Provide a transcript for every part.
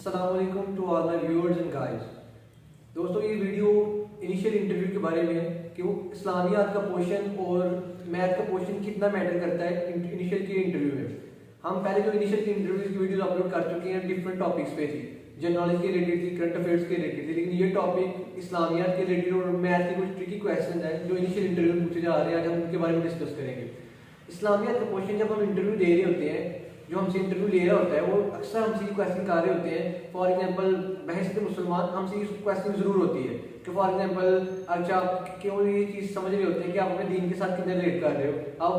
अस्सलामुअलैकुम to all my viewers and guys. दोस्तों, ये वीडियो इनिशियल इंटरव्यू के बारे में है कि वो इस्लामियात का पोर्शन और मैथ का पोर्शन कितना मैटर करता है इनिशियल के इंटरव्यू में। हम पहले जो इनिशियल के इंटरव्यू की वीडियो अपलोड कर चुके हैं, डिफरेंट टॉपिक्स पे थी, जनरल नॉलेज के रिलेटेड थी, करंट अफेयर्स के रिलेटेड थी, लेकिन ये टॉपिक इस्लामियात के रिलेटेड और मैथ के कुछ ट्रिकी क्वेश्चन है जो इनिशियल इंटरव्यू में पूछे जा रहे हैं। आज हम उनके बारे में डिस्कस करेंगे। इस्लामियात का क्वेश्चन जब हम इंटरव्यू दे रहे होते हैं, जो हमसे इंटरव्यू ले रहा होता है वो अक्सर हमसे क्वेश्चन कर रहे होते हैं। फॉर एग्जांपल, बहस मुसलमान हमसे ये क्वेश्चन जरूर होती है कि फॉर एग्जांपल, अच्छा आप क्यों ये चीज़ समझ रहे होते हैं कि आप अपने दीन के साथ कितने रिलेट कर रहे हो। अब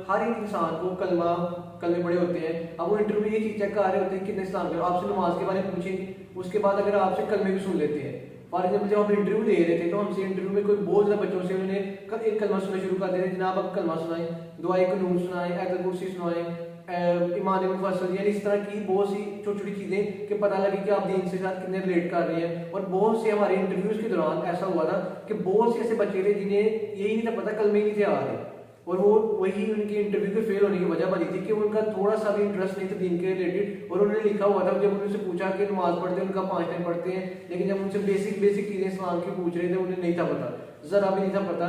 हर एक इंसान को कलमे बड़े होते हैं। अब वो इंटरव्यू में ये चीज़ चेक कर रहे होते हैं कितने इस्लाम के, आपसे नमाज के बारे में पूछेंगे, उसके बाद अगर आपसे कलमे भी सुन लेते हैं। फॉर एग्जाम्पल, जब हम इंटरव्यू ले रहे थे तो हमसे इंटरव्यू में कोई बहुत ज़्यादा बच्चों से उन्होंने एक कलमा सुनना शुरू कर दिया, जनाब आप कलमा सुनाएं, दुआए कुनून सुनाएं, आयतुल कुर्सी सुनाएं, ईमान मुफस्सल, यानी इस तरह की बहुत सी छोटी छोटी चीज़ें कि पता लगे कि आप दीन से साथ कितने रिलेट कर रहे हैं। और बहुत से हमारे इंटरव्यूज़ के दौरान ऐसा हुआ था कि बहुत से ऐसे बच्चे थे जिन्हें यही नहीं था पता, कलमे नहीं थे आ रहे, और वो वही उनके इंटरव्यू के फेल होने की वजह बनी थी कि उनका थोड़ा सा भी इंटरेस्ट नहीं था दीन के रिलेटेड। और उन्होंने लिखा हुआ था, जब उनसे पूछा कि नमाज पढ़ते हैं, उनका 5 टाइम पढ़ते हैं, लेकिन जब उनसे बेसिक चीज़ें इस्लाम की पूछ रहे थे उन्हें नहीं था पता, ज़रा भी नहीं था पता।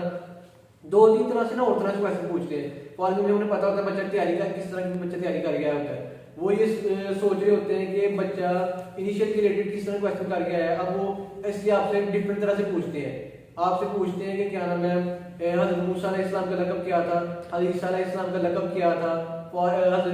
2-3 तरह से और तरह से क्वेश्चन पूछते हैं। फॉर एग्जाम्पल, उन्हें पता होता है बच्चा तैयारी का किस तरह की बच्चा तैयारी कर गया होता है, वो ये सोच रहे होते हैं कि बच्चा इनिशियल के रिलेटेड किस तरह क्वेश्चन कर गया है। अब वो इसलिए आपसे डिफरेंट तरह से पूछते हैं। आपसे पूछते हैं कि क्या नाम है, हज़रत मूसा अलैहिस्सलाम का लक़ब क्या था, हज़रत ईसा अलैहिस्सलाम का लक़ब क्या था, और हज़रत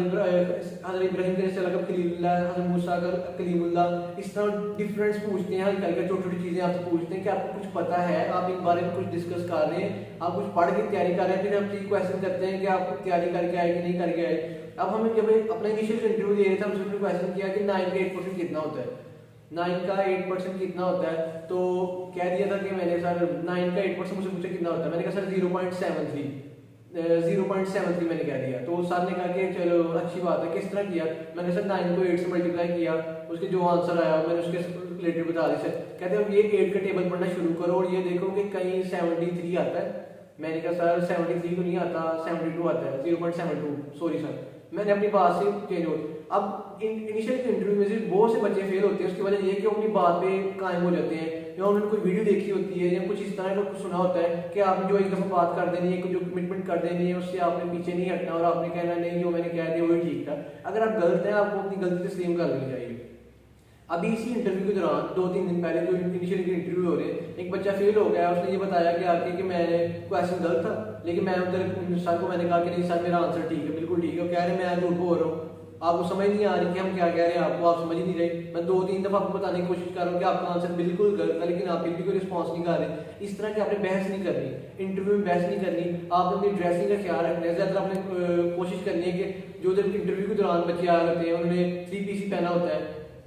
इब्राहीम का लक़ब खलीलुल्लाह, हज़रत मूसा का कलीमुल्लाह। इस तरह डिफरेंस पूछते हैं, हल्की हल्की छोटी छोटी चीज़ें आपसे पूछते हैं कि आपको कुछ पता है, आप इन बारे में कुछ डिस्कस कर रहे हैं, आप कुछ पढ़ के तैयारी कर रहे हैं। फिर आपसे क्वेश्चन करते हैं कि आप तैयारी करके आए कि नहीं करके आए। अब हमें जब अपना इनिशियल इंटरव्यू दे रहे थे, हमसे उन्होंने क्वेश्चन किया कि 9 का 8% कितना होता है, 9 का 8% कितना होता है। तो कह दिया था कि मैंने सर 9 का 8% मुझसे पूछा कितना होता है, मैंने कहा सर 0.73 मैंने कह दिया। तो सर ने कहा कि चलो अच्छी बात है, किस तरह किया, मैंने सर 9 को 8 से मल्टीप्लाई किया, उसके जो आंसर आया मैंने उसके रिलेटेड बता दी। सर कहते हैं ये 8 का टेबल पढ़ना शुरू करो और ये देखो कि कहीं 73 आता है। मैंने कहा सर 73 तो नहीं आता, 72 आता है, 0.72, सॉरी सर, मैंने अपनी बात से चेंज हो। अब इनिशियल इंटरव्यू में से बहुत से बच्चे फेल होते हैं, उसकी वजह ये है कि अपनी बात पे कायम हो जाते हैं, या उन्होंने कोई वीडियो देखी होती है या कुछ इस तरह का कुछ सुना होता है कि आपने जो एक दफ़ा बात कर देनी है, जो कमिटमेंट कर देनी है, उससे आपने पीछे नहीं हटना और आपने कहना नहीं जो मैंने कह दिया वही ठीक था। अगर आप गलत हैं, आपको अपनी गलती तस्लीम कर लेनी चाहिए। अभी इसी इंटरव्यू के दौरान 2-3 दिन पहले जो इनिशियल इंटरव्यू हो रहे हैं, एक बच्चा फेल हो गया, उसने ये बताया कि आके कि मैंने क्वेश्चन गलत था, लेकिन मैं उधर सर को मैंने कहा कि नहीं सर मेरा आंसर ठीक है, बिल्कुल ठीक है। वो कह रहे मैं झूठ बोल रहा हूँ, आपको समझ नहीं आ रही कि हम क्या कह रहे हैं, आपको आप समझ ही नहीं रहे। मैं 2-3 दफ़ा आपको बताने की कोशिश कर रहा हूँ कि आपका आंसर बिल्कुल गलत है, लेकिन आप फिर भी कोई रिस्पॉन्स नहीं कर रहे। इस तरह की आपने बहस नहीं करनी, इंटरव्यू में बहस नहीं करनी, आपने अपनी ड्रेसिंग का ख्याल रखना है। ज़्यादातर आपने कोशिश करनी है कि जो जब इंटरव्यू के दौरान बच्चे आ रहे हैं उन्होंने 3PC पहना होता है,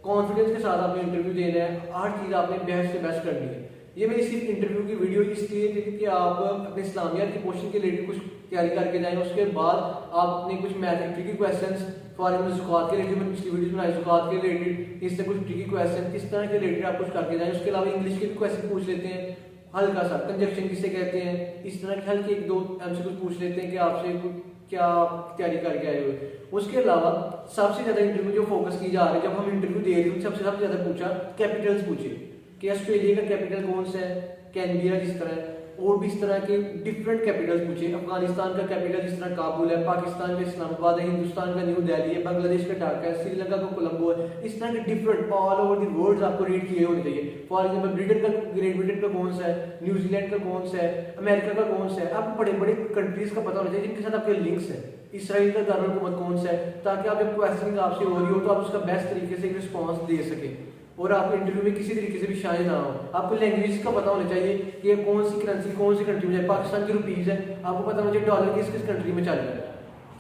कॉन्फिडेंस के साथ आपने इंटरव्यू देना है, हर चीज़ आपने बेस्ट से बेस्ट करनी है। ये मेरी सिर्फ इंटरव्यू की वीडियो इसलिए थी कि आप अपने इस्लामियात के क्वेश्चन के रिलेटेड कुछ तैयारी करके जाएं। उसके बाद आप अपने कुछ math tricky questions, for example ज़कात के रिलेटेड मैंने पिछली वीडियो बनाई, ज़कात के रिलेटेड इससे कुछ ट्रिकी क्वेश्चन इस तरह के रिलेटेड आप कुछ करके जाएं। उसके अलावा इंग्लिश के भी क्वेश्चन पूछ लेते हैं, हल्का सा कंजक्शन किसे कहते हैं, इस तरह के हल्के 1-2 हमसे कुछ पूछ लेते हैं कि आपसे क्या तैयारी करके आए हुए। उसके अलावा सबसे ज़्यादा इंटरव्यू जो फोकस की जा रही है, जब हम इंटरव्यू दे रहे हैं सबसे ज़्यादा पूछा कैपिटल्स पूछे कि ऑस्ट्रेलिया का कैपिटल कौन सा है, कैनबिरा जिस तरह है, और भी इस तरह के डिफरेंट कैपिटल्स पूछे। अफगानिस्तान का कैपिटल जिस तरह काबुल है, पाकिस्तान का इस्लामाबाद है, हिंदुस्तान का न्यू दिल्ली है, बांग्लादेश का ढाका है, श्रीलंका का कोलंबो है। इस तरह के different all over the world आपको रीड किए होने चाहिए। फॉर एग्जाम्पल ग्रेट ब्रिटेन का कौन सा है, न्यूजीलैंड का कौन सा है, अमेरिका का कौन सा है, आपको बड़े बड़े कंट्रीज का पता होना चाहिए जिनके साथ आपके लिंक्स है। इसराइल का दारुल कौन सा है, ताकि आप जब क्वेश्चनिंग आपसे हो रही हो तो आप उसका बेस्ट तरीके से एक रिस्पॉन्स दे सके और आप इंटरव्यू में किसी तरीके से भी शामिल ना हो। आपको लैंग्वेज का पता होना चाहिए कि कौन सी करेंसी कौन सी कंट्री में है। पाकिस्तान की रुपीज़ है, आपको पता होना चाहिए डॉलर किस किस कंट्री में चल रहा है,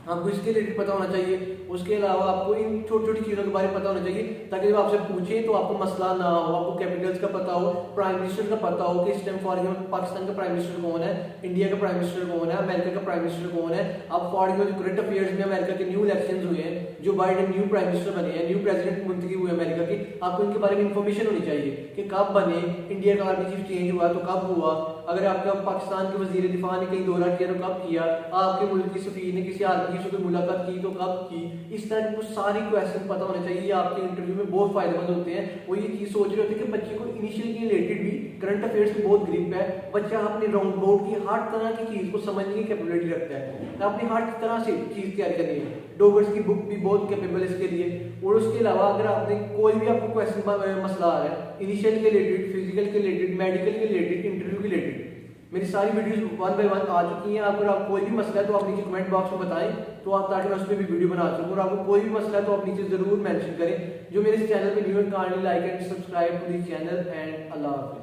आपको इसके रिलेटेड पता होना चाहिए। उसके अलावा आपको इन छोटी छोटी चीज़ों के बारे में पता होना चाहिए ताकि जब आपसे पूछें तो आपको मसला ना हो। आपको कैपिटल्स का पता हो, प्राइम मिनिस्टर का पता हो कि इस टाइम फॉर एग्जाम्पल पाकिस्तान का प्राइम मिनिस्टर कौन है, इंडिया का प्राइम मिनिस्टर कौन है, अमेरिका का प्राइम मिनिस्टर कौन है। अब फॉर एग्जाम्पल करंट अफेयर्स में अमेरिका के न्यू इलेक्शन हुए हैं, Joe Biden new prime minister बने हैं, न्यू प्रेसिडेंट मुंतखब हुए अमेरिका के, आपको इनके बारे में इंफॉर्मेशन होनी चाहिए कि कब बने, इंडिया का आर्मी चीफ चेंज हुआ तो कब हुआ, अगर आपका पाकिस्तान के वजीर दिफा ने कहीं दौरा किया तो कब किया, आपके मुल्क की सफीर ने किसी आर्मी से कोई मुलाकात की तो कब की। इस तरह के सारी क्वेश्चन पता होने चाहिए, ये आपके इंटरव्यू में बहुत फायदेमंद होते हैं। वो ये चीज सोच रहे होते हैं कि बच्चे को इनिशियल के रिलेटेड भी करंट अफेयर्स की बहुत ग्रिप है, बच्चा अपने राउंड बोर्ड की हर तरह की चीज को समझने की कैपेबिलिटी रखता है, अपनी हर तरह से चीज तैयार करनी है। डॉगर्स की बुक भी बहुत कैपेबल है इसके लिए। और उसके अलावा अगर आपने कोई भी आपको क्वेश्चन मसला आ रहा है इनिशियल के रिलेटेड, फिजिकल के रिलेटेड, मेडिकल के रिलेटेड, इंटरव्यू के रिलेटेड, मेरी सारी वीडियोस 1 बाय 1 आ चुकी हैं। अगर आप कोई भी मसला है तो आप नीचे कमेंट बॉक्स में बताएं, तो आप ताकि मैं उस पर भी वीडियो बना सकूं। और आपको कोई भी मसला है तो आप नीचे जरूर मेंशन करें। जो मेरे इस चैनल पे न्यू है, kindly like and subscribe to this channel and अल्लाह हाफिज़।